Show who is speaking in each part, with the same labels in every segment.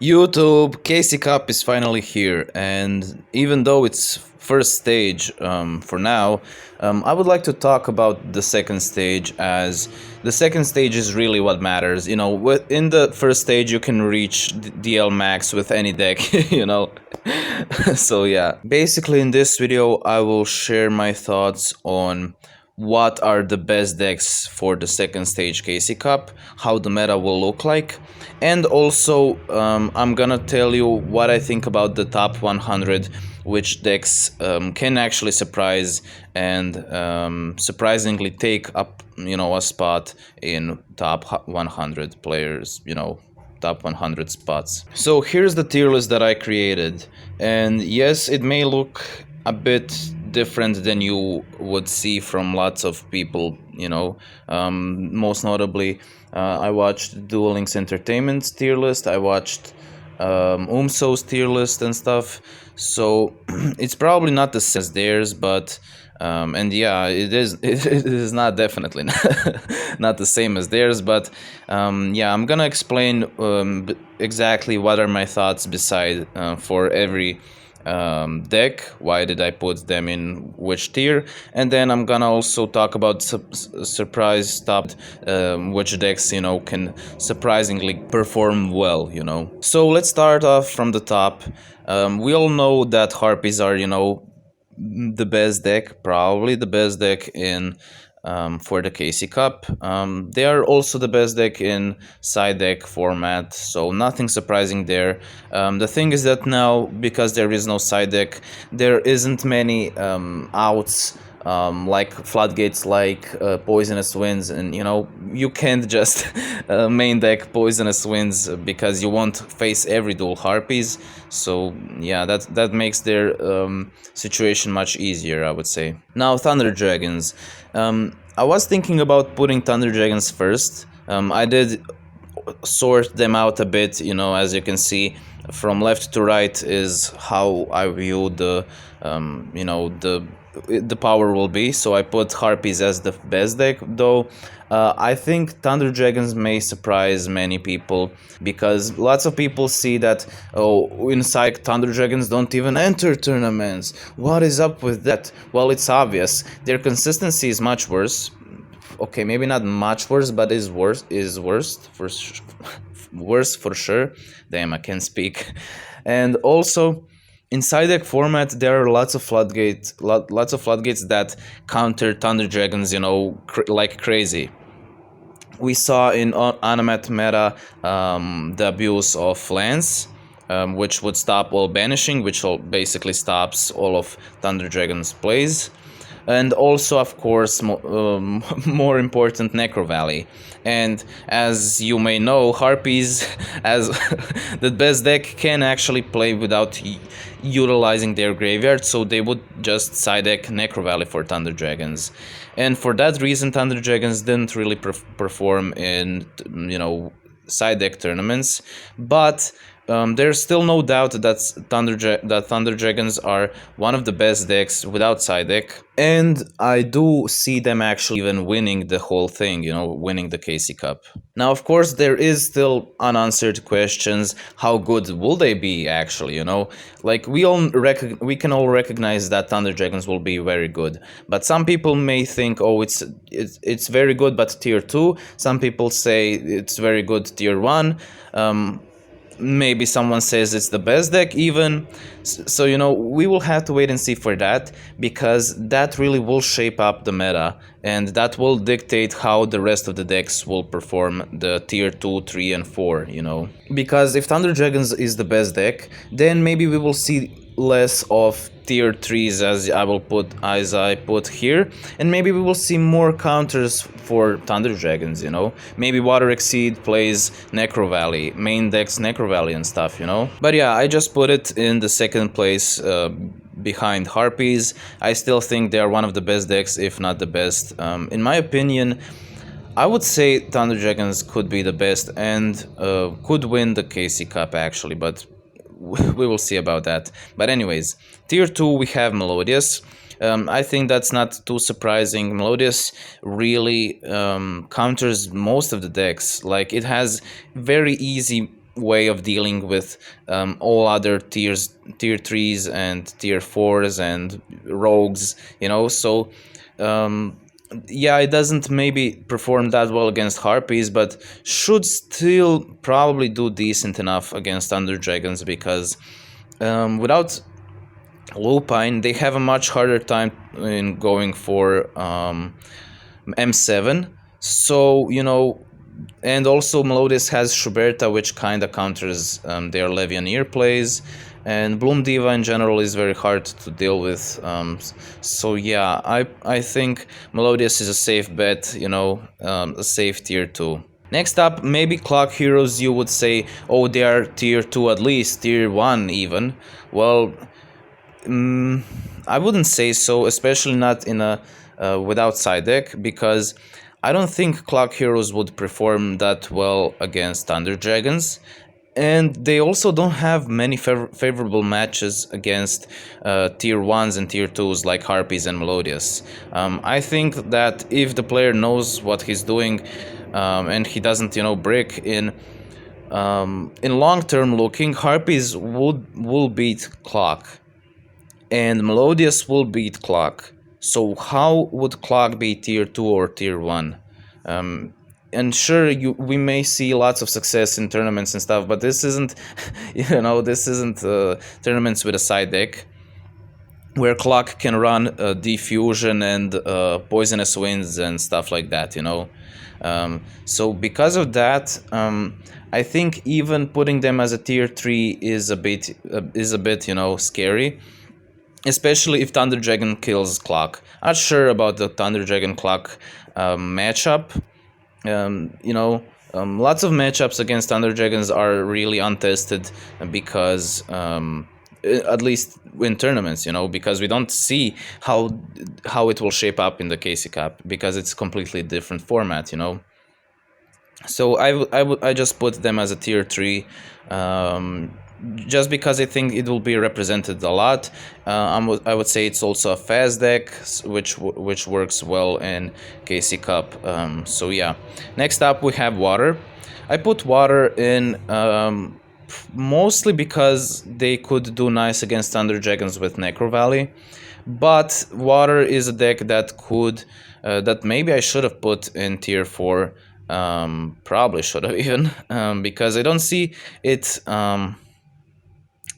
Speaker 1: YouTube, KC Cup is finally here, and even though it's first stage for now, I would like to talk about the second stage, as the second stage is really what matters. You know, in the first stage you can reach DL max with any deck, you know. So yeah, basically in this video I will share my thoughts on what are the best decks for the second stage KC Cup, how the meta will look like, and also I'm gonna tell you what I think about the top 100, which decks can actually surprise and surprisingly take up, you know, a spot in top 100 players, you know, top 100 spots. So here's the tier list that I created, and yes, it may look a bit different than you would see from lots of people, you know. Most notably, I watched Dueling's Entertainment's tier list, I watched Umso's tier list and stuff, so it's probably not the same as theirs, but and yeah, it is not definitely not the same as theirs, but yeah, I'm gonna explain exactly what are my thoughts beside for every deck, why did I put them in which tier, and then I'm gonna also talk about surprise top, which decks, you know, can surprisingly perform well, you know. So let's start off from the top. We all know that Harpies are, you know, the best deck, probably the best deck in for the KC Cup. They are also the best deck in side deck format, so nothing surprising there. The thing is that now, because there is no side deck, there isn't many outs, like floodgates, like poisonous winds, and you know, you can't just main deck poisonous winds because you won't face every duel Harpies. So yeah, that makes their situation much easier, I would say. Now Thunder Dragons. I was thinking about putting Thunder Dragons first. I did sort them out a bit, you know, as you can see from left to right is how I view the you know, the power will be. So I put Harpies as the best deck, though I think Thunder Dragons may surprise many people, because lots of people see that, oh, inside Thunder Dragons don't even enter tournaments. What is up with that? Well, it's obvious. Their consistency is much worse. Okay, maybe not much worse, but is worse, worst for worse for sure. Damn, I can't speak. And also, in side deck format, there are lots of floodgates that counter Thunder Dragons, you know, like crazy. We saw in Animate meta the abuse of Lance, which would stop all banishing, which basically stops all of Thunder Dragon's plays. And also, of course, more important, Necro Valley. And as you may know, Harpies, as the best deck, can actually play without utilizing their graveyard, so they would just side deck Necro Valley for Thunder Dragons. And for that reason, Thunder Dragons didn't really perform in, you know, side deck tournaments, but there's still no doubt that Thunder Dragons are one of the best decks without side deck, and I do see them actually even winning the whole thing, you know, winning the KC Cup. Now, of course, there is still unanswered questions. How good will they be actually, you know? Like, we can all recognize that Thunder Dragons will be very good, but some people may think, oh, it's very good, but tier 2. Some people say it's very good tier 1. Maybe someone says it's the best deck even. So, you know, we will have to wait and see for that, because that really will shape up the meta, and that will dictate how the rest of the decks will perform the tier 2, 3 and 4, you know. Because if Thunder Dragons is the best deck, then maybe we will see less of tier 3s as I put here, and maybe we will see more counters for Thunder Dragons, you know. Maybe Water Exceed plays Necro Valley, main decks Necro Valley and stuff, you know. But yeah, I just put it in the second place behind Harpies. I still think they are one of the best decks, if not the best. In my opinion, I would say Thunder Dragons could be the best and could win the KC Cup actually, but we will see about that. But anyways, tier 2 we have Melodious. I think that's not too surprising. Melodious really counters most of the decks. Like, it has very easy way of dealing with all other tier 3s and tier 4s and rogues, you know. So yeah, it doesn't maybe perform that well against Harpies, but should still probably do decent enough against Thunder Dragons, because without Lupine, they have a much harder time in going for M7. So, you know, and also Melodious has Schuberta, which kind of counters their Levianeer plays. And Bloom Diva in general is very hard to deal with. So yeah, I think Melodious is a safe bet, you know, a safe tier 2. Next up, maybe Clock Heroes, you would say, oh, they are tier 2 at least, tier 1 even. Well, I wouldn't say so, especially not in a without side deck, because I don't think Clock Heroes would perform that well against Thunder Dragons. And they also don't have many favorable matches against tier 1s and tier 2s like Harpies and Melodious. I think that if the player knows what he's doing and he doesn't, you know, brick in long term looking, Harpies will beat Clock and Melodious will beat Clock. So how would Clock be tier 2 or tier 1? And sure, we may see lots of success in tournaments and stuff, but this isn't, you know, this isn't tournaments with a side deck where Clock can run Diffusion and Poisonous Winds and stuff like that, you know. So because of that, I think even putting them as a tier 3 is a bit, you know, scary. Especially if Thunder Dragon kills Clock. I'm not sure about the Thunder Dragon Clock matchup. You know, lots of matchups against Thunder Dragons are really untested because, at least in tournaments, you know, because we don't see how it will shape up in the KC Cup, because it's completely different format, you know. So I just put them as a tier 3. Just because I think it will be represented a lot. I would say it's also a fast deck, which works well in KC Cup. So yeah. Next up we have Water. I put Water in mostly because they could do nice against Thunder Dragons with Necro Valley. But Water is a deck that could that maybe I should have put in tier 4. Probably should have even, because I don't see it.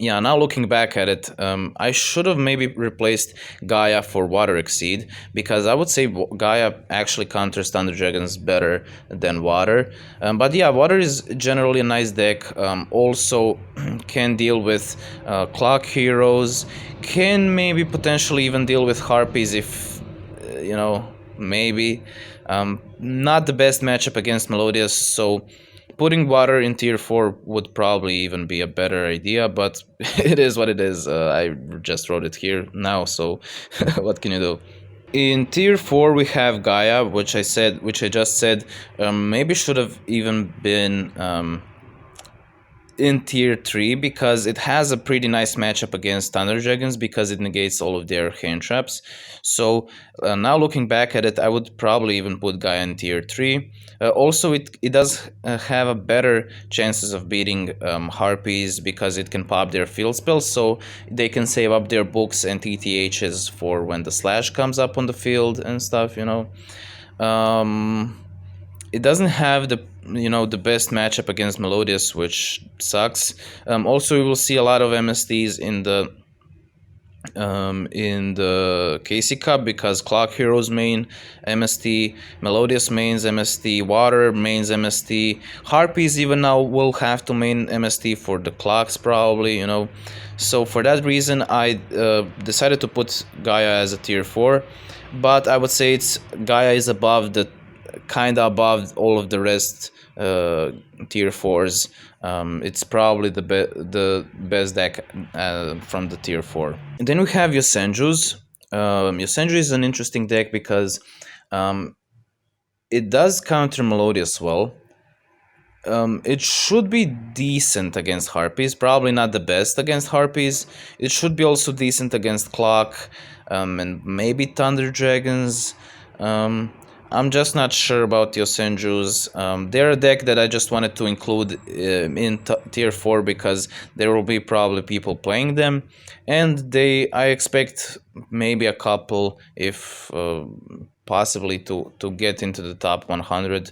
Speaker 1: Yeah, now looking back at it, I should have maybe replaced Gaia for Water Exceed, because I would say Gaia actually counters Thunder Dragons better than Water. But yeah, Water is generally a nice deck. Also can deal with Clock Heroes, can maybe potentially even deal with Harpies if, you know, maybe. Not the best matchup against Melodious, so putting Water in tier 4 would probably even be a better idea, but it is what it is. I just wrote it here now, so what can you do? In tier 4 we have Gaia, which I just said maybe should have even been in tier 3, because it has a pretty nice matchup against Thunder Dragons, because it negates all of their hand traps. So now looking back at it, I would probably even put Gaia in tier 3. Also, it does have a better chances of beating Harpies, because it can pop their field spells, so they can save up their books and TTHs for when the slash comes up on the field and stuff, you know. It doesn't have the, you know, the best matchup against Melodious, which sucks. Also, we will see a lot of MSTs in the KC Cup, because Clock Heroes main MST, Melodious mains MST, Water mains MST, Harpies even now will have to main MST for the Clocks probably, you know. So for that reason, I decided to put Gaia as a tier 4, but I would say Gaia is above the kinda above all of the rest tier 4s. It's probably the best deck from the tier 4. And then we have Yosenjus. Yosenjus is an interesting deck because it does counter Melodious well. It should be decent against Harpies, probably not the best against Harpies. It should be also decent against Clock, and maybe Thunder Dragons. I'm just not sure about Yosenjus. They're a deck that I just wanted to include in tier 4 because there will be probably people playing them, and I expect maybe a couple, if possibly, to get into the top 100,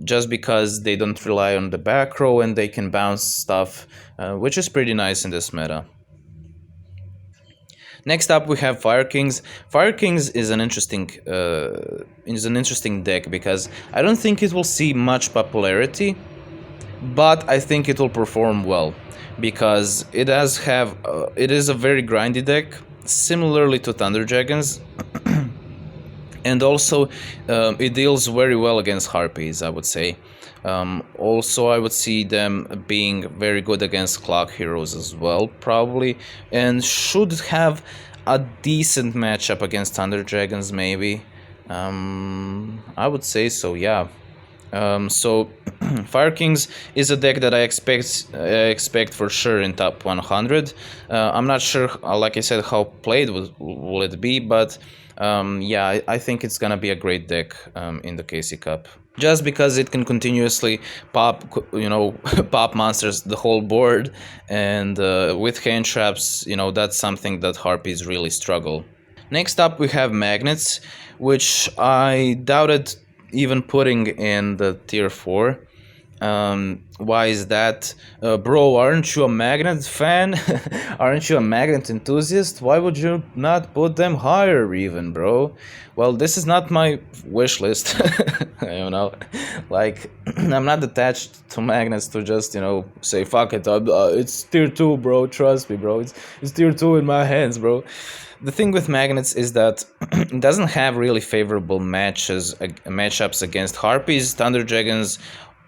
Speaker 1: just because they don't rely on the back row and they can bounce stuff, which is pretty nice in this meta. Next up, we have Fire Kings. Fire Kings is an interesting deck because I don't think it will see much popularity, but I think it will perform well because it is a very grindy deck, similarly to Thunder Dragons, and also it deals very well against Harpies, I would say. Also, I would see them being very good against Clock Heroes as well, probably, and should have a decent matchup against Thunder Dragons, maybe. I would say so, yeah. So Fire Kings is a deck that I expect for sure in top 100. I'm not sure, like I said, how played will it be, but yeah, I think it's gonna be a great deck in the KC Cup. Just because it can continuously pop, pop monsters the whole board, and with hand traps, that's something that Harpies really struggle. Next up, we have Magnets, which I doubted even putting in the tier 4. Why is that? Bro, aren't you a Magnet fan? Aren't you a Magnet enthusiast? Why would you not put them higher even, bro? Well, this is not my wish list. Like, I'm not attached to Magnets to just, say, fuck it, it's tier 2, bro, trust me, bro, it's tier 2 in my hands, bro. The thing with Magnets is that it doesn't have really favorable matchups against Harpies, Thunder Dragons,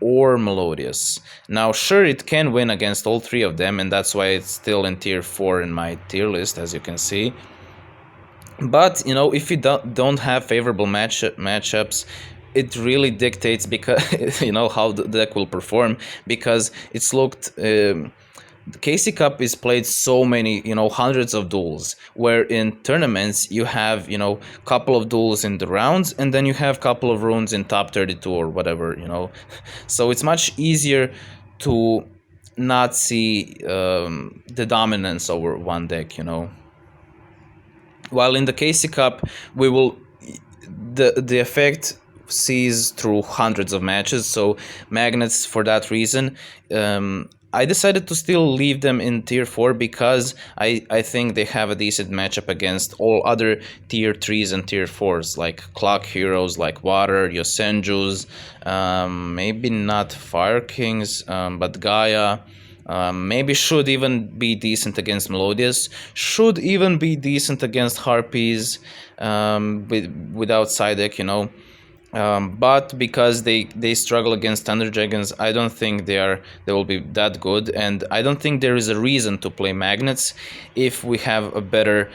Speaker 1: or Melodious. Now, sure, it can win against all three of them, and that's why it's still in tier 4 in my tier list, as you can see. But, if you don't have favorable matchups, it really dictates because how the deck will perform, because it's looked... the KC Cup is played so many, hundreds of duels, where in tournaments you have, couple of duels in the rounds, and then you have couple of runes in top 32 or whatever, So it's much easier to not see the dominance over one deck, While in the KC Cup, the effect sees through hundreds of matches, so Magnets, for that reason, I decided to still leave them in tier 4 because I think they have a decent matchup against all other tier 3s and tier 4s, like Clock Heroes, like Water, Yosenjus, maybe not Fire Kings, but Gaia. Maybe should even be decent against Melodious, should even be decent against Harpies, without side deck, but because they struggle against Thunder Dragons, I don't think they will be that good, and I don't think there is a reason to play Magnets if we have a better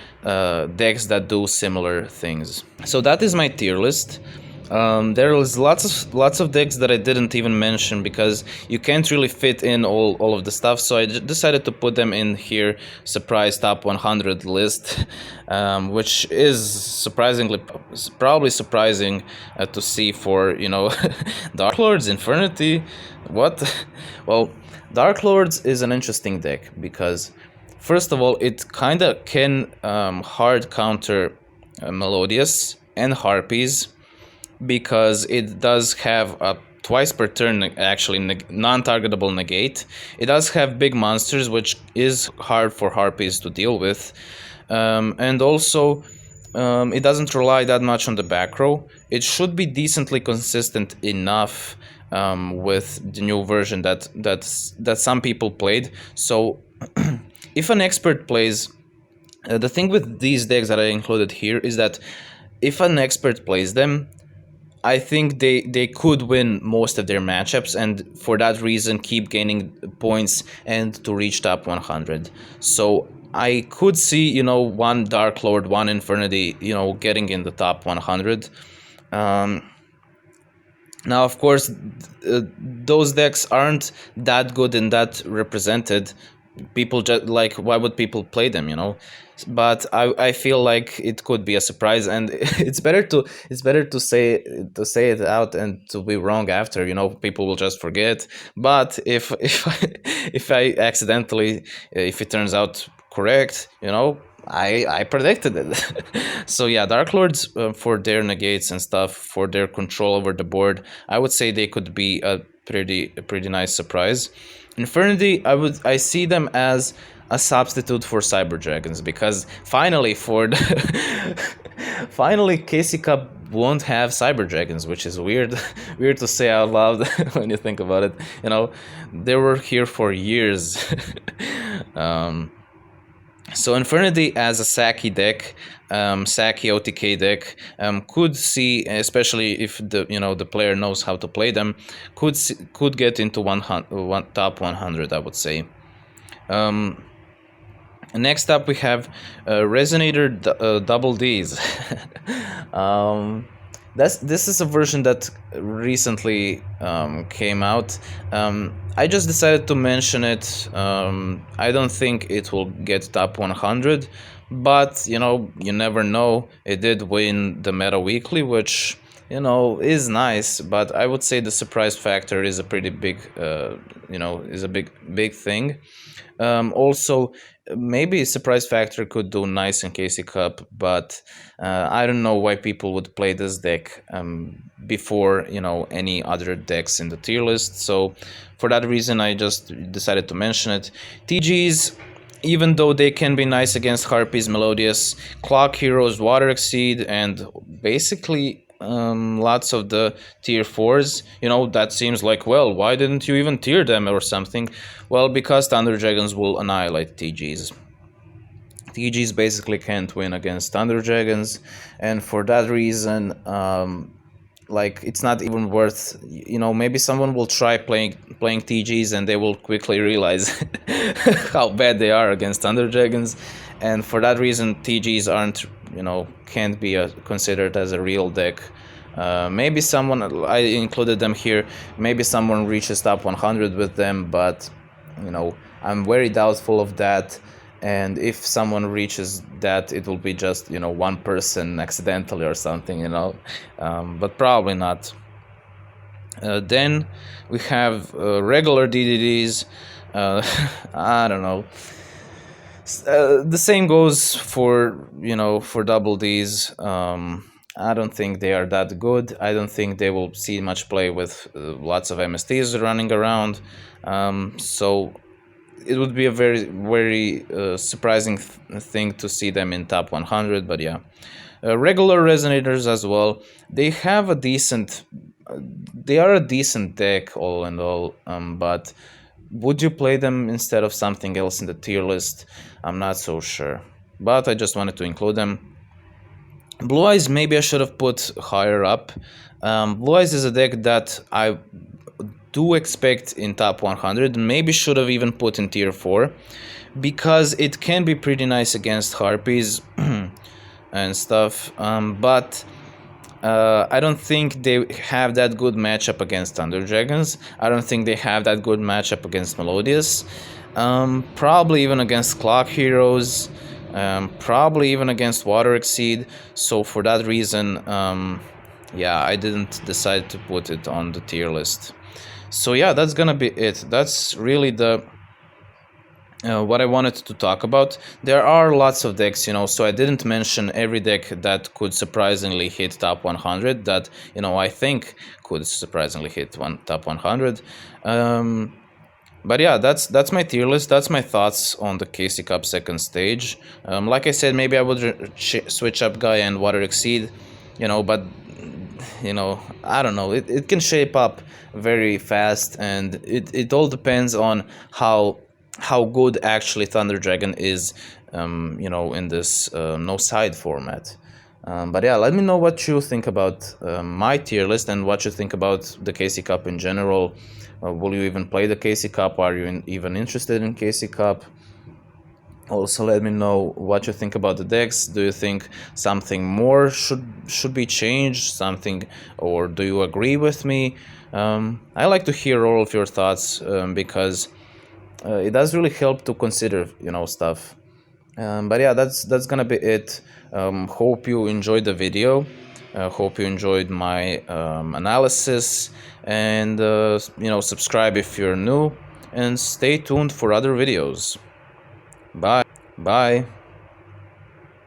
Speaker 1: decks that do similar things. So that is my tier list. There is lots of decks that I didn't even mention because you can't really fit in all of the stuff, so I decided to put them in here, surprise top 100 list, which is probably surprising to see for, Darklords, Infernity, what? Well, Darklords is an interesting deck because, first of all, it kinda can hard counter Melodious and Harpies, because it does have a twice per turn, actually, non-targetable negate. It does have big monsters, which is hard for Harpies to deal with, and also it doesn't rely that much on the back row. It should be decently consistent enough with the new version that some people played. So if an expert plays, the thing with these decks that I included here is that if an expert plays them, I think they could win most of their matchups, and for that reason keep gaining points and to reach top 100. So I could see, one Darklord, one Infernity, getting in the top 100. Now, of course, those decks aren't that good and that represented people just like, why would people play them, you know? But I feel like it could be a surprise, and it's better to say it out and to be wrong after, you know. People will just forget. But if if I accidentally, if it turns out correct, you know, I predicted it. So yeah, Darklords, for their negates and stuff, for their control over the board, I would say they could be a pretty nice surprise. Infernity, I see them as a substitute for Cyber Dragons, because finally for the finally KC Cup won't have Cyber Dragons, which is weird weird to say out loud when you think about it. You know, they were here for years. um, so Infernity as a Saki deck, Saki OTK deck, could see, especially if the, you know, the player knows how to play them, could get into top 100, I would say. Next up we have Resonator double Ds. This is a version that recently came out. I just decided to mention it. I don't think it will get top 100, but you know, you never know. It did win the Meta Weekly, which, you know, is nice, but I would say the surprise factor is a pretty big, you know, is a big thing. Also, maybe surprise factor could do nice in KC Cup, but I don't know why people would play this deck before, you know, any other decks in the tier list. So for that reason, I just decided to mention it. T.G.s, even though they can be nice against Harpies, Melodious, Clock Heroes, Water Exceed, and basically lots of the tier 4s, you know, that seems like, well, why didn't you even tier them or something? Well, because Thunder Dragons will annihilate TGs. TGs basically can't win against Thunder Dragons, and for that reason, like, it's not even worth, you know, maybe someone will try playing TGs and they will quickly realize how bad they are against Thunder Dragons, and for that reason TGs aren't, you know, can't be considered as a real deck. Maybe someone, I included them here, maybe someone reaches top 100 with them, but you know, I'm very doubtful of that. And if someone reaches that, it will be just, you know, one person accidentally or something, you know, but probably not. Then we have regular DDDs. I don't know. The same goes for, you know, for double Ds. I don't think they are that good. I don't think they will see much play with lots of MSTs running around. So it would be a very surprising thing to see them in top 100. But yeah, regular Resonators as well. They have a decent. They are a decent deck all in all. But would you play them instead of something else in the tier list? I'm not so sure. But I just wanted to include them. Blue Eyes, maybe I should have put higher up. Blue Eyes is a deck that I do expect in top 100, maybe should have even put in tier 4, because it can be pretty nice against Harpies and stuff, but I don't think they have that good matchup against Thunder Dragons. I don't think they have that good matchup against Melodious. Probably even against Clock Heroes. Probably even against Water Exceed. So for that reason, yeah, I didn't decide to put it on the tier list. So yeah, that's gonna be it. That's really the what I wanted to talk about. There are lots of decks, you know, so I didn't mention every deck that could surprisingly hit top 100, that, you know, I think could surprisingly hit top 100. But yeah, that's my tier list. That's my thoughts on the KC Cup second stage. Like I said, maybe I would switch up Gaia and Water Exceed, you know, but, you know, I don't know. It can shape up very fast, and it all depends on how good actually Thunder Dragon is, you know, in this no side format. But yeah, let me know what you think about my tier list and what you think about the KC Cup in general. Will you even play the KC Cup? Are you even interested in KC Cup? Also, let me know what you think about the decks. Do you think something more should be changed? Something, or do you agree with me? I like to hear all of your thoughts, because it does really help to consider, you know, stuff. But yeah, that's gonna be it. Hope you enjoyed the video. Hope you enjoyed my analysis, and you know, subscribe if you're new, and stay tuned for other videos. Bye.